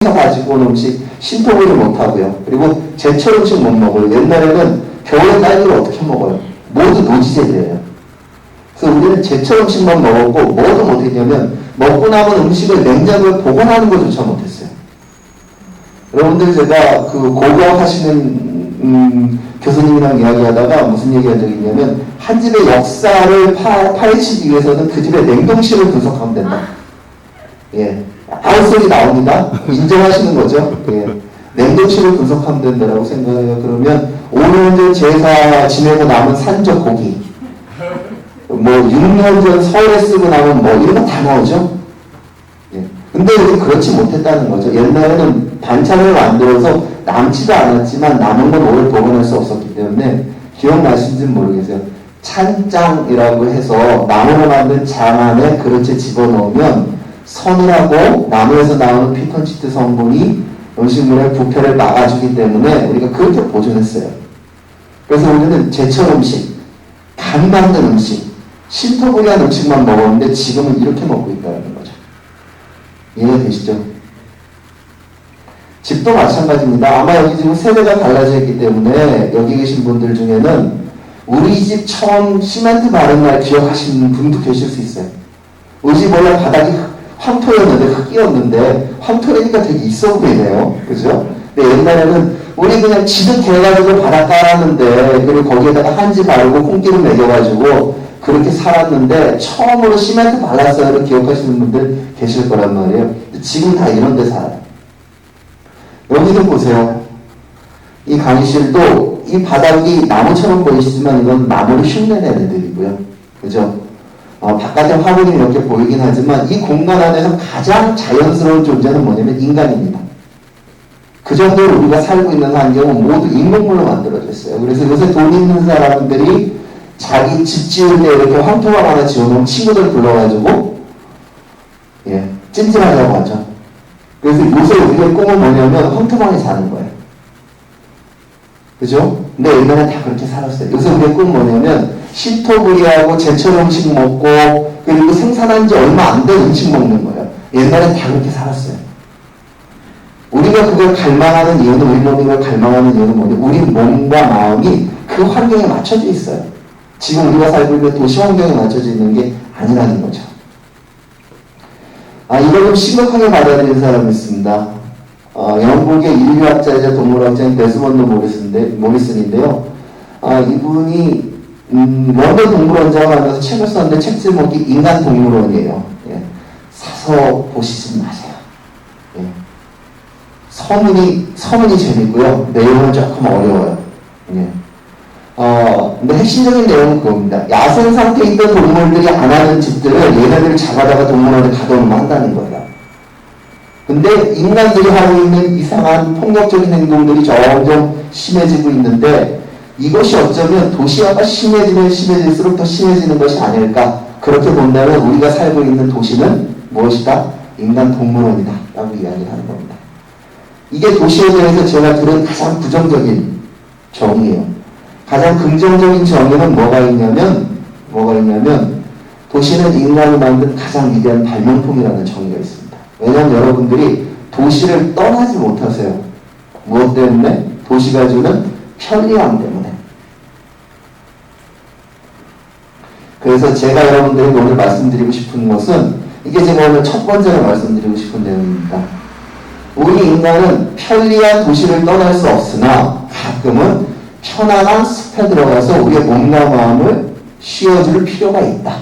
가지고 온 음식 신토부리 못하고요. 그리고 제철 음식 못 먹어요. 옛날에는 겨울에 딸기를 어떻게 먹어요? 모두 노지젤이에요. 그래서 우리는 제철 음식만 먹었고 뭐도 못했냐면 먹고 남은 음식을 냉장고에 보관하는 것조차 못했어요. 여러분들 제가 그 고고학 하시는 교수님이랑 이야기하다가 무슨 얘기한 적이 있냐면 한 집의 역사를 파헤치기 위해서는 그 집의 냉동실을 분석하면 된다. 예. 아웃소리 나옵니다. 인정하시는 거죠? 예. 냉동실을 분석하면 된다고 생각해요. 그러면 5년 전 제사 지내고 남은 산적 고기, 뭐 6년 전 설에 쓰고 남은 뭐 이런 거 다 나오죠? 예. 근데 우리 그렇지 못했다는 거죠. 옛날에는 반찬을 만들어서 남지도 않았지만 남은 건 오래 보관할 수 없었기 때문에 기억나시는지는 모르겠어요. 찬장이라고 해서 나무로 만든 장 안에 그릇에 집어넣으면 서늘하고 나무에서 나오는 피톤치드 성분이 음식물의 부패를 막아주기 때문에 우리가 그렇게 보존했어요. 그래서 우리는 제철 음식, 간 맞는 음식, 신토부리한 음식만 먹었는데 지금은 이렇게 먹고 있다는 거죠. 이해가 되시죠? 집도 마찬가지입니다. 아마 여기 지금 세대가 달라져 있기 때문에 여기 계신 분들 중에는 우리 집 처음 시멘트 바른 날 기억하시는 분도 계실 수 있어요. 우리 집 원래 바닥이 황토였는데 흙이었는데 황토라니까 되게 있어 보이네요. 그죠? 근데 옛날에는 우리 그냥 지득해가지고 바닥 깔았는데 그리고 거기에다가 한지 바르고 콩기름 매겨가지고 그렇게 살았는데 처음으로 시멘트 발랐어요를 기억하시는 분들 계실 거란 말이에요. 지금 다 이런 데 살아요. 여기도 보세요. 이 강의실도 이 바닥이 나무처럼 보이시지만 이건 나무를 흉내낸 애들이고요. 그죠? 바깥에 화분이 이렇게 보이긴 하지만 이 공간 안에서 가장 자연스러운 존재는 뭐냐면 인간입니다. 그 정도로 우리가 살고 있는 환경은 모두 인공물로 만들어졌어요. 그래서 요새 돈 있는 사람들이 자기 집 지을 때 이렇게 황토방 하나 지어놓은 친구들 불러가지고 찜질하자고 하죠. 그래서 요새 우리의 꿈은 뭐냐면 황토방에 사는 거예요. 그죠? 근데 옛날엔 다 그렇게 살았어요. 요새 우리의 꿈은 뭐냐면 신토부리하고 제철 음식 먹고 그리고 생산한 지 얼마 안 된 음식 먹는 거예요. 옛날엔 다 그렇게 살았어요. 우리가 그걸 갈망하는 이유는 우리 몸이 그걸 갈망하는 이유는 뭐냐면 우리 몸과 마음이 그 환경에 맞춰져 있어요. 지금 우리가 살고 있는 도시 환경에 맞춰져 있는 게 아니라는 거죠. 이걸 좀 심각하게 받아들이는 사람이 있습니다. 영국의 인류학자이자 동물학자인 데스먼드 모리슨인데요. 이분이 런던 동물원장을 하면서 책을 썼는데 책 제목이 인간 동물원이에요. 사서 보시지 마세요. 서문이 재밌고요. 내용은 조금 어려워요. 근데 핵심적인 내용은 그겁니다. 야생 상태에 있던 동물들이 안 하는 짓들을 얘네들을 잡아다가 동물원에 가둬놓으면 한다는 거예요. 근데 인간들이 하고 있는 이상한 폭력적인 행동들이 점점 심해지고 있는데 이것이 어쩌면 도시화가 심해지면 심해질수록 더 심해지는 것이 아닐까. 그렇게 본다면 우리가 살고 있는 도시는 무엇이다? 인간 동물원이다 라고 이야기를 하는 겁니다. 이게 도시에 대해서 제가 들은 가장 부정적인 정의예요. 가장 긍정적인 정의는 뭐가 있냐면 도시는 인간이 만든 가장 위대한 발명품이라는 정의가 있습니다. 왜냐하면 여러분들이 도시를 떠나지 못하세요. 무엇 때문에? 도시가 주는 편리함 때문에. 그래서 제가 여러분들에게 오늘 말씀드리고 싶은 것은 이게 제가 오늘 첫 번째로 말씀드리고 싶은 내용입니다. 우리 인간은 편리한 도시를 떠날 수 없으나 가끔은 편안한 숲에 들어가서 우리의 몸과 마음을 쉬어줄 필요가 있다.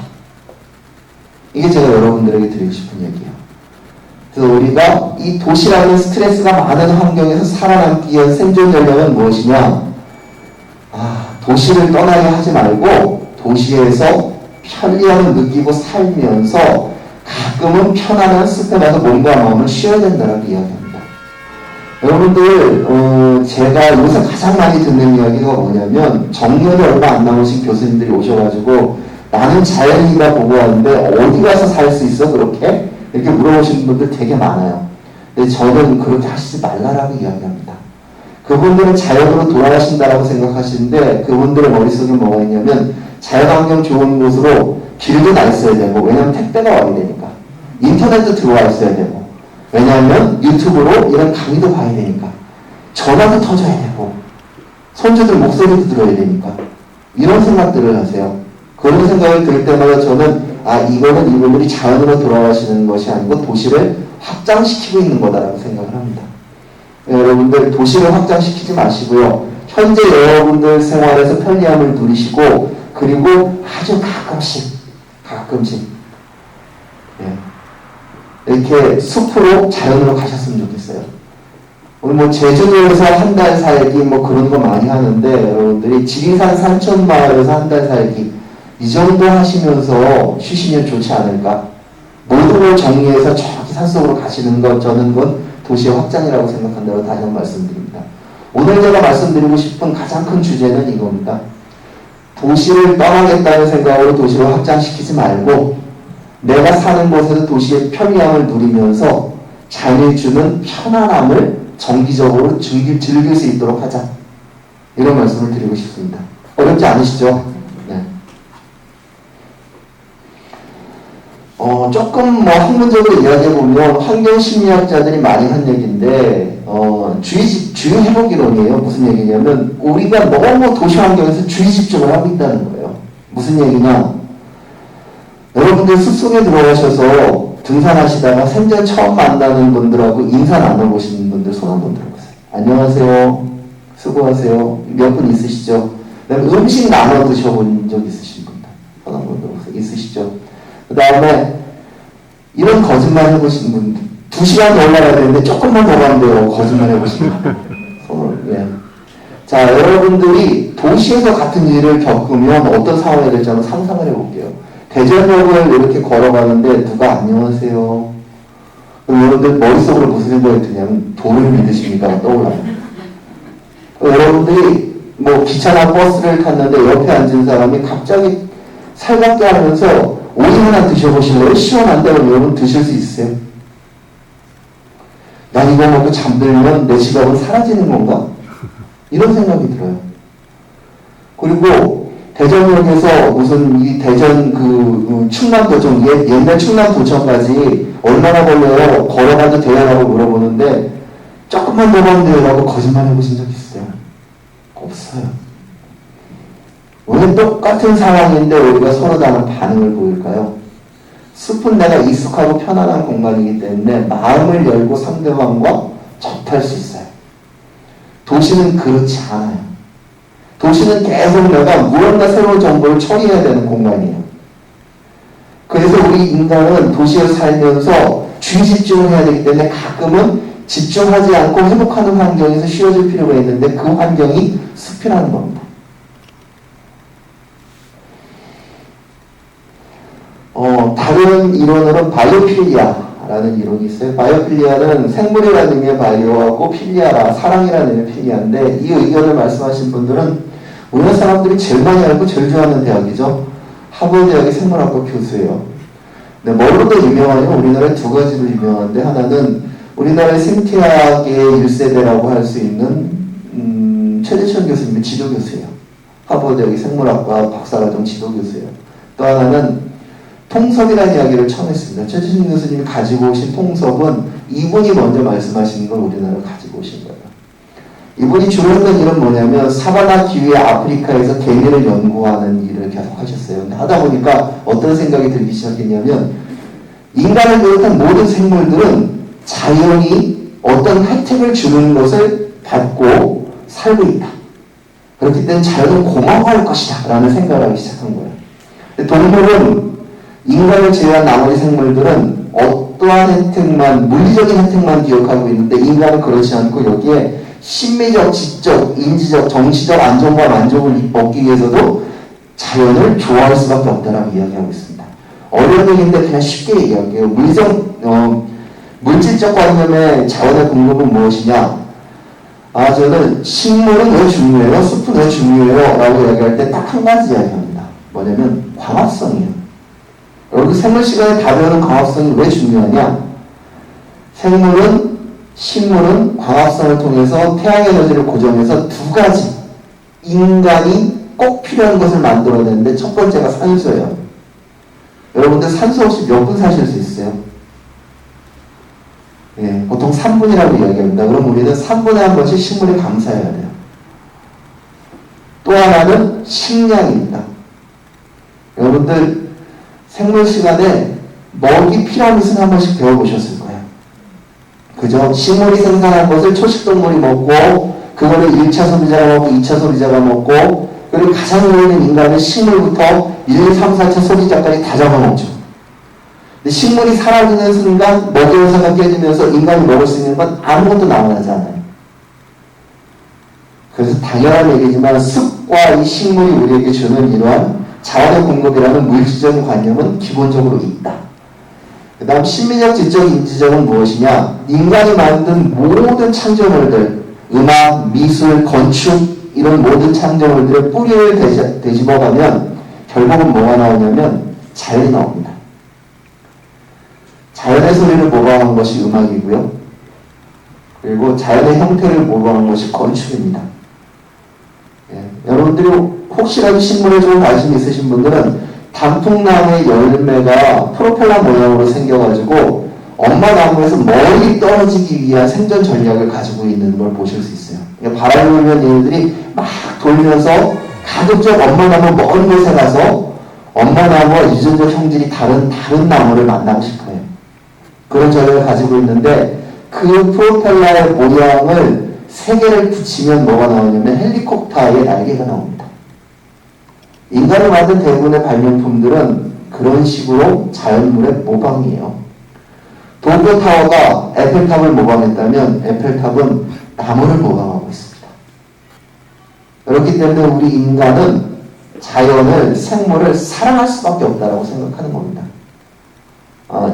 이게 제가 여러분들에게 드리고 싶은 얘기예요. 그래서 우리가 이 도시라는 스트레스가 많은 환경에서 살아남기 위한 생존 전략은 무엇이냐? 도시를 떠나게 하지 말고 도시에서 편리함을 느끼고 살면서 가끔은 편안한 숲에 가서 몸과 마음을 쉬어야 된다고 이야기합니다. 여러분들 제가 요새 가장 많이 듣는 이야기가 뭐냐면 정년이 얼마 안 남으신 교수님들이 오셔가지고 나는 자연이다 보고 하는데 어디 가서 살 수 있어 그렇게? 이렇게 물어보시는 분들 되게 많아요. 근데 저는 그렇게 하시지 말라라고 이야기합니다. 그분들은 자연으로 돌아가신다라고 생각하시는데 그분들의 머릿속에 뭐가 있냐면 자연환경 좋은 곳으로 길도 나 있어야 되고 왜냐면 택배가 와야 되니까 인터넷도 들어와 있어야 되고 왜냐하면 유튜브로 이런 강의도 봐야 되니까. 전화도 터져야 되고, 손주들 목소리도 들어야 되니까. 이런 생각들을 하세요. 그런 생각을 들 때마다 저는, 이거는 이분들이 자연으로 돌아가시는 것이 아니고 도시를 확장시키고 있는 거다라고 생각을 합니다. 여러분들 도시를 확장시키지 마시고요. 현재 여러분들 생활에서 편리함을 누리시고, 그리고 아주 가끔씩 이렇게 숲으로 자연으로 가셨으면 좋겠어요. 오늘 제주도에서 한 달 살기 그런 거 많이 하는데, 여러분들이 지리산 산천마을에서 한 달 살기 이 정도 하시면서 쉬시면 좋지 않을까. 모든 걸 정리해서 저기 산속으로 가시는 것, 저는 그건 도시의 확장이라고 생각한다고 다시 한번 말씀드립니다. 오늘 제가 말씀드리고 싶은 가장 큰 주제는 이겁니다. 도시를 떠나겠다는 생각으로 도시를 확장시키지 말고, 내가 사는 곳에서 도시의 편리함을 누리면서 자연이 주는 편안함을 정기적으로 즐길 수 있도록 하자. 이런 말씀을 드리고 싶습니다. 어렵지 않으시죠? 네. 조금 학문적으로 이야기해보면 환경심리학자들이 많이 한 얘기인데, 주의 회복이론이에요. 무슨 얘기냐면, 우리가 너무 도시 환경에서 주의 집중을 하고 있다는 거예요. 무슨 얘기냐? 여러분들 숲속에 들어가셔서 등산하시다가 생전 처음 만나는 분들하고 인사 나눠보시는 분들 손 한번 들어보세요. 안녕하세요. 수고하세요. 몇 분 있으시죠? 음식 나눠 드셔본 적 있으신 분들 손 한번 들어보세요. 있으시죠? 그 다음에 이런 거짓말 해보신 분들 2시간 더 올라가야 되는데 조금만 더 가면 돼요. 거짓말 해보신 분들 손을. 예. 자, 여러분들이 도시에서 같은 일을 겪으면 어떤 상황이 될지 한번 상상을 해볼게요. 대전역을 이렇게 걸어가는데 누가 안녕하세요. 그럼 여러분들 머릿속으로 무슨 생각이 드냐면 돈을 믿으십니까? 떠올라요. 여러분들이 기차나 버스를 탔는데 옆에 앉은 사람이 갑자기 살갑게 하면서 오이 하나 드셔보실래요? 시원한데 여러분 드실 수 있어요? 난 이거 먹고 잠들면 내 지갑은 사라지는 건가? 이런 생각이 들어요. 그리고 대전역에서 무슨 이 대전 충남도청, 옛날 충남도청까지 얼마나 걸려요? 걸어가도 돼요? 라고 물어보는데 조금만 더 가면 돼요? 라고 거짓말 해보신 적 있어요? 없어요. 왜 똑같은 상황인데 우리가 서로 다른 반응을 보일까요? 숲은 내가 익숙하고 편안한 공간이기 때문에 마음을 열고 상대방과 접할 수 있어요. 도시는 그렇지 않아요. 도시는 계속 내가 무언가 새로운 정보를 처리해야 되는 공간이에요. 그래서 우리 인간은 도시에 살면서 주의 집중을 해야 되기 때문에 가끔은 집중하지 않고 회복하는 환경에서 쉬어질 필요가 있는데 그 환경이 숲이라는 겁니다. 다른 이론으로는 바이오필리아라는 이론이 있어요. 바이오필리아는 생물이라는 의미의 바이오하고 필리아라, 사랑이라는 의미의 필리아인데 이 의견을 말씀하신 분들은 우리나라 사람들이 제일 많이 알고 제일 좋아하는 대학이죠. 하버드대학의 생물학과 교수예요. 네, 뭘로도 유명하냐면 우리나라에 두 가지로 유명한데 하나는 우리나라의 생태학의 1세대라고 할 수 있는 최재천 교수님의 지도교수예요. 하버드대학의 생물학과 박사과정 지도교수예요. 또 하나는 통섭이라는 이야기를 처음 했습니다. 최재천 교수님이 가지고 오신 통섭은 이분이 먼저 말씀하신 걸 우리나라로 가지고 오신 거예요. 이분이 주로 했던 일은 뭐냐면 사바나 기후의 아프리카에서 개미를 연구하는 일을 계속 하셨어요. 근데 하다 보니까 어떤 생각이 들기 시작했냐면 인간을 비롯한 모든 생물들은 자연이 어떤 혜택을 주는 것을 받고 살고 있다. 그렇기 때문에 자연은 고마워할 것이다 라는 생각을 하기 시작한 거예요. 동물은 인간을 제외한 나머지 생물들은 어떠한 혜택만, 물리적인 혜택만 기억하고 있는데 인간은 그렇지 않고 여기에 심미적, 지적, 인지적, 정치적 안정과 만족을 얻기 위해서도 자연을 좋아할 수밖에 없다라고 이야기하고 있습니다. 어려운 얘기인데 그냥 쉽게 얘기할게요. 물질적 관념의 자원의 공급은 무엇이냐? 저는 식물은 왜 중요해요? 숲은 왜 중요해요? 라고 이야기할 때 딱 한 가지 이야기합니다. 뭐냐면 광합성이에요. 여러분 생물 시간에 다 배우는 광합성이 왜 중요하냐? 식물은 광합성을 통해서 태양의 에너지를 고정해서 두 가지 인간이 꼭 필요한 것을 만들어내는데 첫 번째가 산소예요. 여러분들 산소 없이 몇 분 사실 수 있어요? 예, 보통 3분이라고 이야기합니다. 그럼 우리는 3분의 1번씩 식물에 감사해야 돼요. 또 하나는 식량입니다. 여러분들 생물 시간에 먹이 피라미드는 한 번씩 배워보셨을 거예요. 그죠? 식물이 생산한 것을 초식동물이 먹고 그거를 1차 소비자가 먹고 2차 소비자가 먹고 그리고 가장 위에 있는 인간은 식물부터 1, 2, 3, 4차 소비자까지 다 잡아먹죠. 근데 식물이 사라지는 순간 먹이요소가 깨지면서 인간이 먹을 수 있는 건 아무것도 남아나지 않아요. 그래서 당연한 얘기지만 습과 이 식물이 우리에게 주는 이러한 자원의 공급이라는 물질적인 관념은 기본적으로 있다. 그 다음 심미적, 지적, 인지적은 무엇이냐? 인간이 만든 모든 창조물들, 음악, 미술, 건축 이런 모든 창조물들의 뿌리를 되짚어가면 결국은 뭐가 나오냐면 자연이 나옵니다. 자연의 소리를 모방한 것이 음악이고요. 그리고 자연의 형태를 모방한 것이 건축입니다. 예, 여러분들이 혹시라도 식물에 좀 관심 있으신 분들은 단풍나무의 열매가 프로펠러 모양으로 생겨가지고 엄마 나무에서 멀리 떨어지기 위한 생존 전략을 가지고 있는 걸 보실 수 있어요. 그러니까 바람이 불면 얘네들이 막 돌면서 가급적 엄마 나무 먼 곳에 가서 엄마 나무와 유전적 형질이 다른 나무를 만나고 싶어요. 그런 전략을 가지고 있는데 그 프로펠러의 모양을 세 개를 붙이면 뭐가 나오냐면 헬리콥터의 날개가 나옵니다. 인간을 만든 대부분의 발명품들은 그런 식으로 자연물의 모방이에요. 도쿄타워가 에펠탑을 모방했다면 에펠탑은 나무를 모방하고 있습니다. 그렇기 때문에 우리 인간은 자연을, 생물을 사랑할 수밖에 없다고 생각하는 겁니다.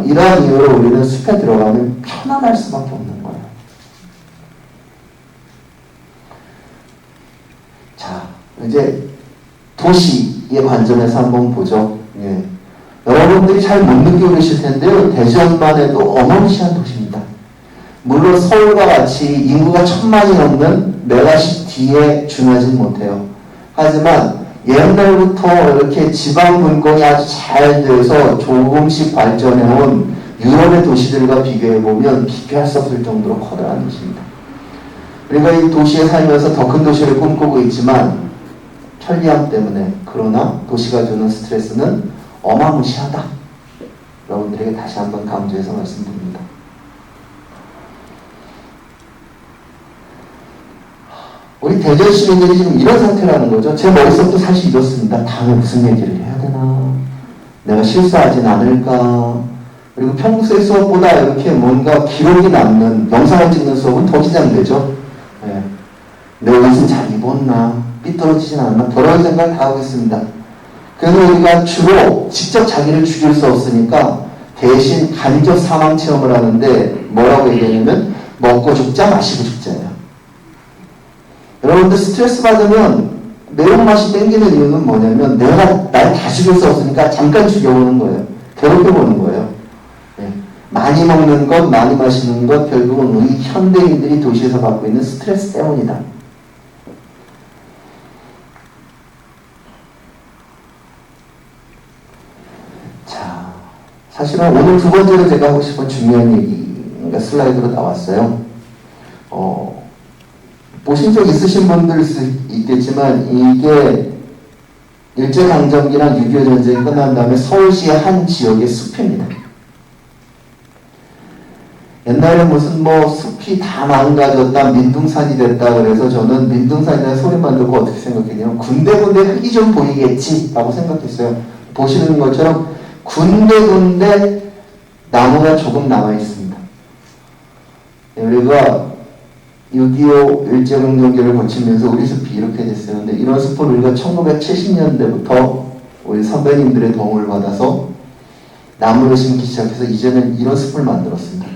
이러한 이유로 우리는 숲에 들어가면 편안할 수밖에 없는 거예요. 자, 이제 도시의 관점에서 한번 보죠. 예. 여러분들이 잘 못 느끼고 계실 텐데요. 대전만 해도 어마무시한 도시입니다. 물론 서울과 같이 인구가 1000만이 넘는 메가시티에 준하진 못해요. 하지만 옛날부터 이렇게 지방 분권이 아주 잘 돼서 조금씩 발전해온 유럽의 도시들과 비교해보면 비교할 수 없을 정도로 커다란 도시입니다. 우리가 이 도시에 살면서 더 큰 도시를 꿈꾸고 있지만 편리함 때문에, 그러나 도시가 주는 스트레스는 어마무시하다. 여러분들에게 다시 한번 강조해서 말씀드립니다. 우리 대전 시민들이 지금 이런 상태라는 거죠. 제 머릿속도 사실 이렇습니다. 다음에 무슨 얘기를 해야 되나? 내가 실수하진 않을까? 그리고 평소의 수업보다 이렇게 뭔가 기록이 남는, 영상을 찍는 수업은 더 긴장되죠. 네. 내 옷은 잘 입었나? 삐뚤어지진 않나? 여러 생각을 다 하고 있습니다. 그래서 우리가 주로 직접 자기를 죽일 수 없으니까 대신 간접 사망 체험을 하는데 뭐라고 얘기하냐면 먹고 죽자, 마시고 죽자예요. 여러분들 스트레스 받으면 매운맛이 땡기는 이유는 뭐냐면 내가 날 다 죽일 수 없으니까 잠깐 죽여보는 거예요. 괴롭혀보는 거예요. 네. 많이 먹는 것, 많이 마시는 것, 결국은 우리 현대인들이 도시에서 받고 있는 스트레스 때문이다. 자, 사실은 오늘 두 번째로 제가 하고 싶은 중요한 얘기가 슬라이드로 나왔어요. 보신 적 있으신 분들 있겠지만 이게 일제강점기랑 6.25 전쟁이 끝난 다음에 서울시의 한 지역의 숲입니다. 옛날에 무슨 숲이 다 망가졌다, 민둥산이 됐다 그래서 저는 민둥산이라는 소리만 듣고 어떻게 생각했냐면 군데군데 흙이 좀 보이겠지 라고 생각했어요. 보시는 것처럼 군데군데 나무가 조금 남아있습니다. 우리가 6.25 일제강점기를 거치면서 우리 숲이 이렇게 됐어요. 근데 이런 숲을 우리가 1970년대부터 우리 선배님들의 도움을 받아서 나무를 심기 시작해서 이제는 이런 숲을 만들었습니다.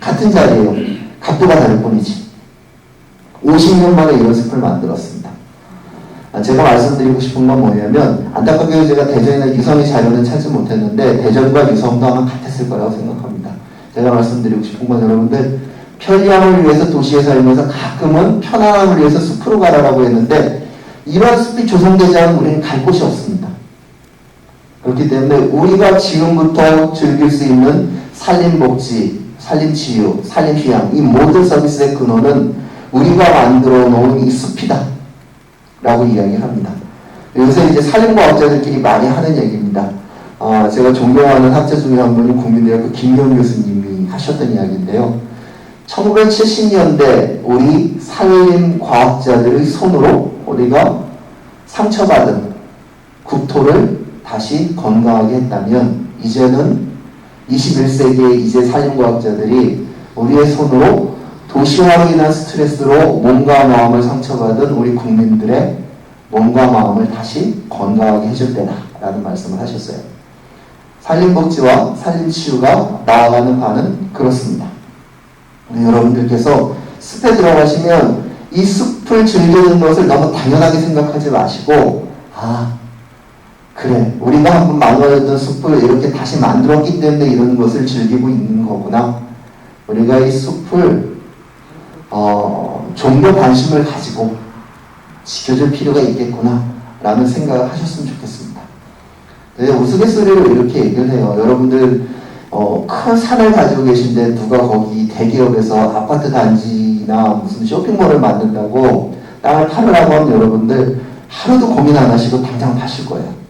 같은 자리예요. 각도가 다를 뿐이지. 50년 만에 이런 숲을 만들었습니다. 제가 말씀드리고 싶은 건 뭐냐면 안타깝게도 제가 대전이나 유성의 자료는 찾지 못했는데 대전과 유성도 아마 같았을 거라고 생각합니다. 제가 말씀드리고 싶은 건 여러분들 편리함을 위해서 도시에 살면서 가끔은 편안함을 위해서 숲으로 가라라고 했는데 이런 숲이 조성되지 않으면 우리는 갈 곳이 없습니다. 그렇기 때문에 우리가 지금부터 즐길 수 있는 산림복지, 산림치유, 산림휴양, 이 모든 서비스의 근원은 우리가 만들어 놓은 이 숲이다 라고 이야기합니다. 요새 이제 산림과학자들끼리 많이 하는 얘기입니다. 제가 존경하는 학자 중에 한 분이 국민대학교 김경 교수님이 하셨던 이야기인데요. 1970년대 우리 산림과학자들의 손으로 우리가 상처받은 국토를 다시 건강하게 했다면, 이제는 21세기의 이제 산림과학자들이 우리의 손으로 도시화로 인한 스트레스로 몸과 마음을 상처받은 우리 국민들의 몸과 마음을 다시 건강하게 해줄 때다 라는 말씀을 하셨어요. 산림복지와 산림치유가 나아가는 바는 그렇습니다. 여러분들께서 숲에 들어가시면 이 숲을 즐기는 것을 너무 당연하게 생각하지 마시고, 그래, 우리가 한번 망가졌던 숲을 이렇게 다시 만들었기 때문에 이런 것을 즐기고 있는 거구나. 우리가 이 숲을 좀 더 관심을 가지고 지켜줄 필요가 있겠구나 라는 생각을 하셨으면 좋겠습니다. 네, 우스갯소리로 이렇게 얘기를 해요. 여러분들 큰 산을 가지고 계신데 누가 거기 대기업에서 아파트 단지나 무슨 쇼핑몰을 만든다고 땅을 팔으라고 하면 여러분들 하루도 고민 안 하시고 당장 파실 거예요.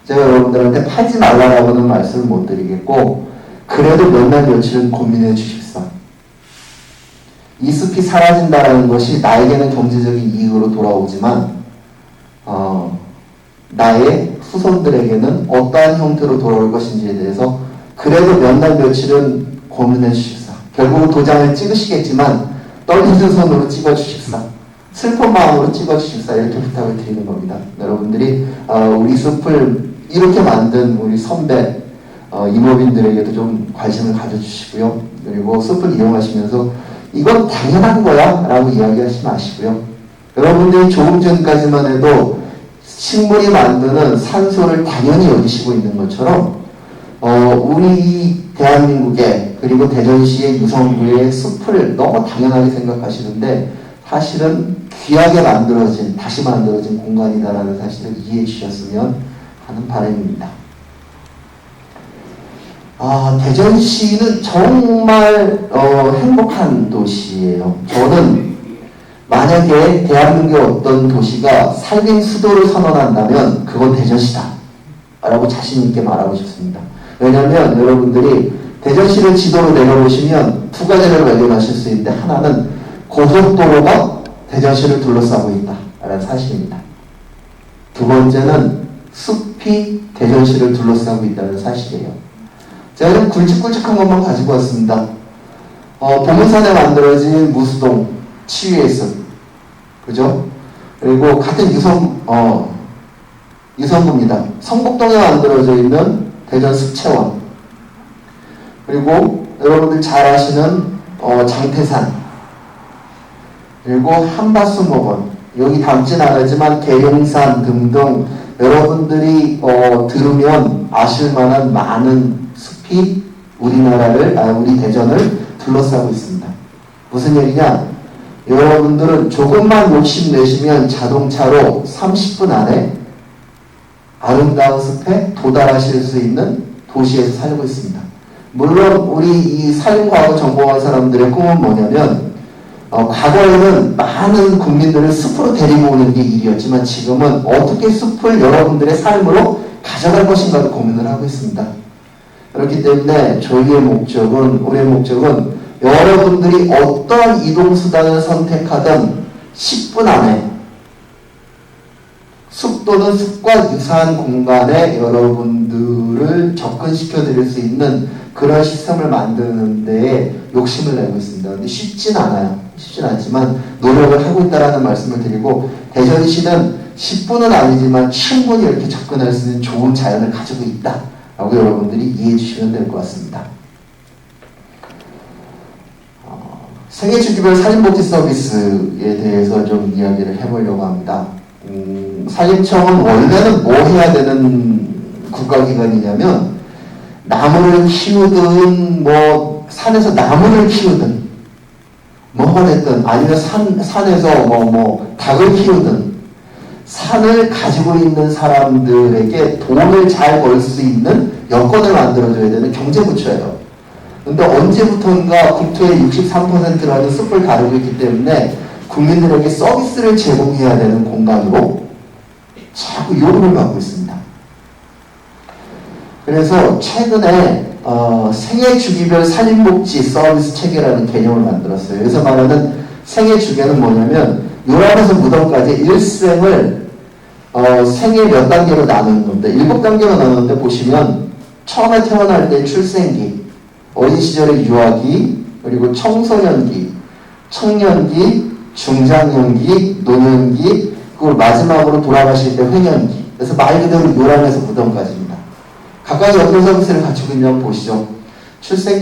제가 여러분들한테 팔지 말라라고는 말씀을 못 드리겠고, 그래도 몇 날 며칠은 고민해 주십사. 이 숲이 사라진다는 것이 나에게는 경제적인 이익으로 돌아오지만 나의 후손들에게는 어떠한 형태로 돌아올 것인지에 대해서 그래도 몇 날 며칠은 고민해 주십사. 결국은 도장을 찍으시겠지만 떨리는 손으로 찍어 주십사. 슬픈 마음으로 찍어 주십사. 이렇게 부탁을 드리는 겁니다. 여러분들이 우리 숲을 이렇게 만든 우리 선배 임업인들에게도 좀 관심을 가져주시고요. 그리고 숲을 이용하시면서 이건 당연한 거야 라고 이야기하지 마시고요. 여러분들이 조금 전까지만 해도 식물이 만드는 산소를 당연히 여기시고 있는 것처럼 우리 대한민국의, 그리고 대전시의 유성구의 숲을 너무 당연하게 생각하시는데 사실은 귀하게 만들어진, 다시 만들어진 공간이다라는 사실을 이해해 주셨으면 하는 바람입니다. 대전시는 정말 행복한 도시예요. 저는 만약에 대한민국의 어떤 도시가 산림 수도를 선언한다면 그건 대전시다 라고 자신 있게 말하고 싶습니다. 왜냐하면 여러분들이 대전시를 지도로 내려보시면 두 가지를 발견하실 수 있는데, 하나는 고속도로가 대전시를 둘러싸고 있다 라는 사실입니다. 두 번째는 숲이 대전시를 둘러싸고 있다는 사실이에요. 제가 좀 굵직굵직한 것만 가지고 왔습니다. 보문산에 만들어진 무수동 치유의 숲, 그죠? 그리고 같은 유성구입니다. 성북동에 만들어져 있는 대전 숲채원, 그리고 여러분들 잘 아시는 장태산, 그리고 한밭수목원, 여기 담진 않았지만 계룡산 등등 여러분들이 들으면 아실 만한 많은 숲이 우리 대전을 둘러싸고 있습니다. 무슨 얘기냐? 여러분들은 조금만 욕심내시면 자동차로 30분 안에 아름다운 숲에 도달하실 수 있는 도시에서 살고 있습니다. 물론 우리 이 산림과학을 전공한 사람들의 꿈은 뭐냐면 과거에는 많은 국민들을 숲으로 데리고 오는 게 일이었지만 지금은 어떻게 숲을 여러분들의 삶으로 가져갈 것인가를 고민을 하고 있습니다. 그렇기 때문에 우리의 목적은 여러분들이 어떤 이동수단을 선택하든 10분 안에 숲 또는 숲과 유사한 공간에 여러분들을 접근시켜 드릴 수 있는 그런 시스템을 만드는 데에 욕심을 내고 있습니다. 근데 쉽진 않아요. 쉽진 않지만 노력을 하고 있다는 말씀을 드리고, 대전시는 10분은 아니지만 충분히 이렇게 접근할 수 있는 좋은 자연을 가지고 있다 라고 여러분들이 이해해 주시면 될 것 같습니다. 생애주기별 산림복지 서비스에 대해서 좀 이야기를 해보려고 합니다. 산림청은 원래는 뭐 해야 되는 국가기관이냐면, 나무를 키우든 산에서 나무를 키우든 뭐가 됐든, 아니면 산에서 닭을 키우든 산을 가지고 있는 사람들에게 돈을 잘 벌 수 있는 여건을 만들어줘야 되는 경제부처예요. 근데 언제부턴가 국토의 63%라는 숲을 다루고 있기 때문에 국민들에게 서비스를 제공해야 되는 공간으로 자꾸 요구를 받고 있습니다. 그래서 최근에 생애주기별 살림복지 서비스 체계라는 개념을 만들었어요. 여기서 말하는 생애주기는 뭐냐면 요람에서 무덤까지 일생을 생애 몇 단계로 나누는 건데 7단계로 나누는데 보시면 처음에 태어날 때 출생기, 어린 시절의 유아기, 그리고 청소년기, 청년기, 중장년기, 노년기, 그리고 마지막으로 돌아가실 때 회년기. 그래서 말 그대로 요람에서 무덤까지입니다. 각각의 어떤 서비스를 갖추고 있냐고 보시죠. 출생기